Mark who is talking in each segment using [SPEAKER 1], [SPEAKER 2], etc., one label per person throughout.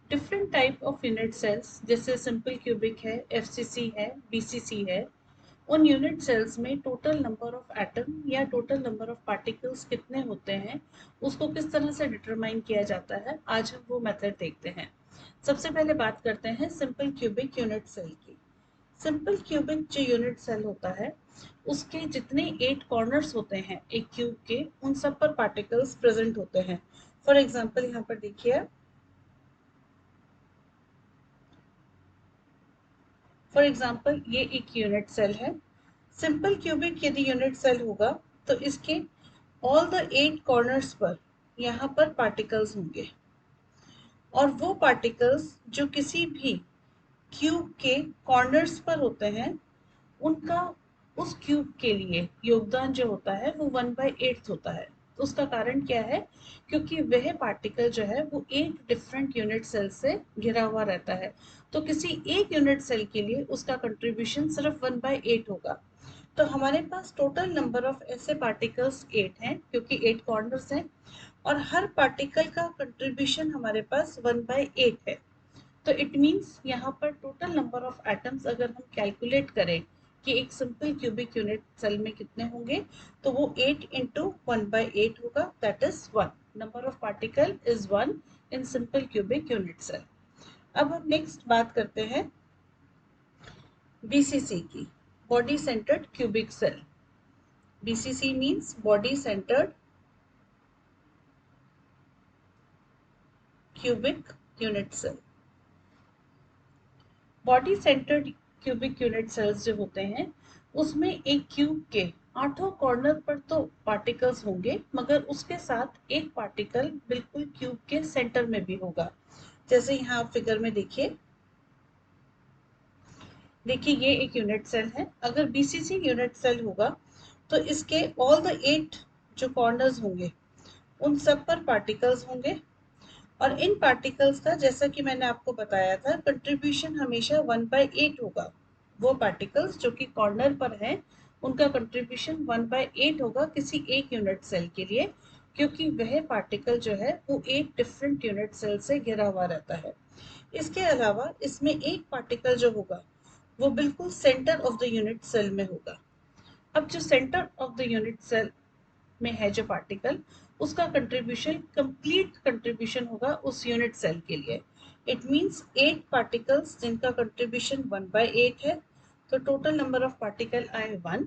[SPEAKER 1] Different type of unit cells जैसे simple cubic है, FCC है, बीसीसी है, उन यूनिट सेल्स में टोटल नंबर ऑफ एटम या टोटल नंबर ऑफ पार्टिकल्स कितने होते हैं उसको किस तरह से डिटरमाइन किया जाता है, आज हम वो मेथड देखते हैं। सबसे पहले बात करते हैं सिंपल क्यूबिक यूनिट सेल की। सिंपल क्यूबिक जो यूनिट सेल होता है उसके जितने 8 कॉर्नर्स होते हैं एक क्यूब के, उन सब पर पार्टिकल्स प्रेजेंट होते हैं। फॉर एग्जांपल यहाँ पर देखिए, फॉर एग्जांपल ये एक यूनिट सेल है। सिंपल क्यूबिक यदि यूनिट सेल होगा तो इसके ऑल द 8 कॉर्नर्स पर यहाँ पर पार्टिकल्स होंगे, और वो पार्टिकल्स जो किसी भी क्यूब के कॉर्नर्स पर होते हैं उनका उस क्यूब के लिए योगदान जो होता है वो 1/8 होता है। तो उसका कारण क्या है? क्योंकि वह पार्टिकल जो है वो एक डिफरेंट यूनिट सेल से घिरा हुआ रहता है, तो किसी एक यूनिट सेल के लिए उसका कंट्रीब्यूशन सिर्फ 1/8 होगा। तो हमारे पास टोटल नंबर ऑफ ऐसे पार्टिकल्स 8 हैं क्योंकि 8 कॉर्नर्स हैं, और हर पार्टिकल का कंट्रीब्यूशन हमारे पास 1/8 है। तो इट मीन्स यहाँ पर टोटल नंबर ऑफ एटम्स अगर हम कैलकुलेट करें कि एक सिंपल क्यूबिक यूनिट सेल में कितने होंगे, तो वो 8 इंटू 1/8 होगा, that is 1। Number of particle is 1 in simple cubic unit cell. अब हम नेक्स्ट बात करते हैं बीसीसी की, body centred cubic cell. BCC means body centred cubic unit cell. Body centred cubic unit cells जो होते हैं उसमें एक क्यूब के 8 कॉर्नर पर तो पार्टिकल्स होंगे, मगर उसके साथ एक पार्टिकल बिल्कुल क्यूब के सेंटर में भी होगा। जैसे यहाँ आप फिगर में देखिए, ये एक यूनिट सेल है। अगर बीसीसी यूनिट सेल होगा तो इसके ऑल द 8 जो कॉर्नर्स होंगे उन सब पर पार्टिकल्स होंगे, और इन पार्टिकल्स का जैसा कि मैंने आपको बताया था कंट्रीब्यूशन हमेशा 1/8 होगा। वो पार्टिकल्स जो कि कॉर्नर पर हैं उनका कंट्रीब्यूशन 1/8 होगा किसी एक यूनिट सेल के लिए, क्योंकि वह पार्टिकल जो है वो एक डिफरेंट यूनिट सेल से घिरा हुआ रहता है। इसके अलावा इसमें एक पार्टिकल जो होगा वो बिल्कुल centre of the unit cell में होगा। अब जो centre of the unit cell में है जो पार्टिकल, उसका कंट्रीब्यूशन कंप्लीट कंट्रीब्यूशन होगा उस यूनिट सेल के लिए। इट मींस 8 पार्टिकल्स जिनका कंट्रीब्यूशन 1/8 है, तो टोटल नंबर ऑफ पार्टिकल आए 1,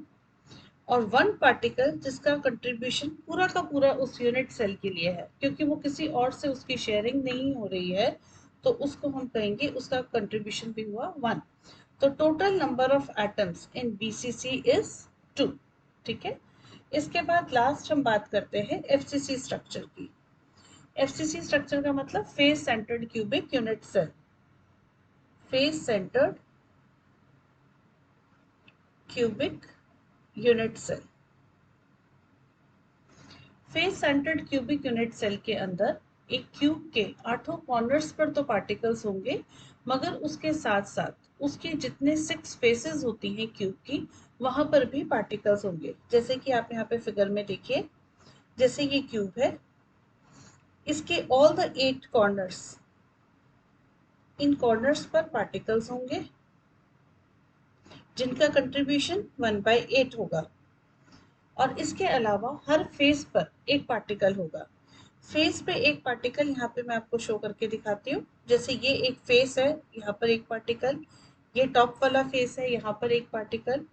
[SPEAKER 1] और 1 पार्टिकल जिसका कंट्रीब्यूशन पूरा का पूरा उस यूनिट सेल के लिए है क्योंकि वो किसी और से उसकी शेयरिंग नहीं हो रही है, तो उसको हम कहेंगे उसका कंट्रीब्यूशन भी हुआ 1। तो total number of atoms in BCC is 2। ठीक है। इसके बाद लास्ट हम बात करते हैं एफसीसी स्ट्रक्चर की। एफसीसी स्ट्रक्चर का मतलब face centred cubic unit cell. Face centred cubic unit cell. Face centred cubic unit cell के अंदर एक क्यूब के 8 कॉर्नर्स पर तो पार्टिकल्स होंगे, मगर उसके साथ साथ उसके जितने 6 फेसेस होती हैं क्यूब की, वहां पर भी पार्टिकल्स होंगे। जैसे कि आप यहाँ पे फिगर में देखिए, जैसे ये क्यूब है, इसके all the 8 corners, in corners पर पार्टिकल्स होंगे जिनका कंट्रीब्यूशन 1/8 होगा, और इसके अलावा हर फेस पर एक पार्टिकल होगा। फेस पे एक पार्टिकल यहाँ पे मैं आपको शो करके दिखाती हूँ। जैसे ये एक फेस है, यहाँ पर एक पार्टिकल, ये टॉप वाला फेस है, यहाँ पर एक पार्टिकल,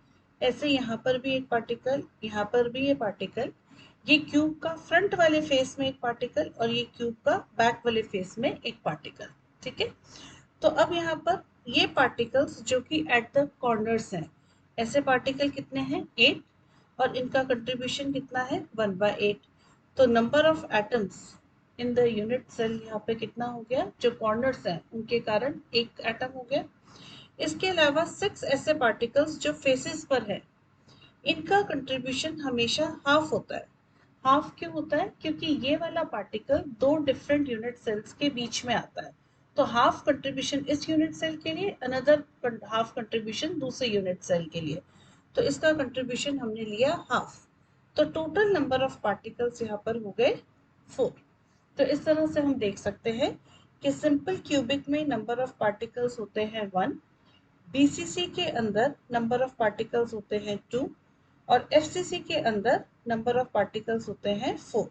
[SPEAKER 1] ऐसे यहाँ पर भी एक पार्टिकल, यहाँ पर भी ये पार्टिकल, ये क्यूब का फ्रंट वाले फेस में एक पार्टिकल, और ये क्यूब का बैक वाले फेस में एक पार्टिकल। ठीक है। तो अब यहाँ पर ये पार्टिकल्स जो कि एट द कॉर्नर्स हैं, ऐसे पार्टिकल कितने हैं? 8, और इनका कंट्रीब्यूशन कितना है? 1/8। तो number of atoms in the unit cell यहाँ पे कितना हो गया? जो कॉर्नर्स हैं उनके कारण एक एटम हो गया। इसके अलावा 6 ऐसे पार्टिकल्स जो फेसेस पर है, इनका कंट्रीब्यूशन हमेशा हाफ होता है। हाफ क्यों होता है? क्योंकि ये वाला पार्टिकल 2 डिफरेंट यूनिट सेल्स के बीच में आता है, तो हाफ कंट्रीब्यूशन इस यूनिट सेल के लिए, अनदर हाफ कंट्रीब्यूशन दूसरे यूनिट सेल के लिए। तो इसका कंट्रीब्यूशन हमने लिया हाफ। तो टोटल नंबर ऑफ पार्टिकल्स यहाँ पर हो गए 4। तो इस तरह से हम देख सकते हैं कि सिंपल क्यूबिक में नंबर ऑफ पार्टिकल्स होते हैं 1, बीसीसी के अंदर नंबर ऑफ पार्टिकल्स होते हैं 2 और एफसीसी के अंदर नंबर ऑफ पार्टिकल्स होते हैं 4।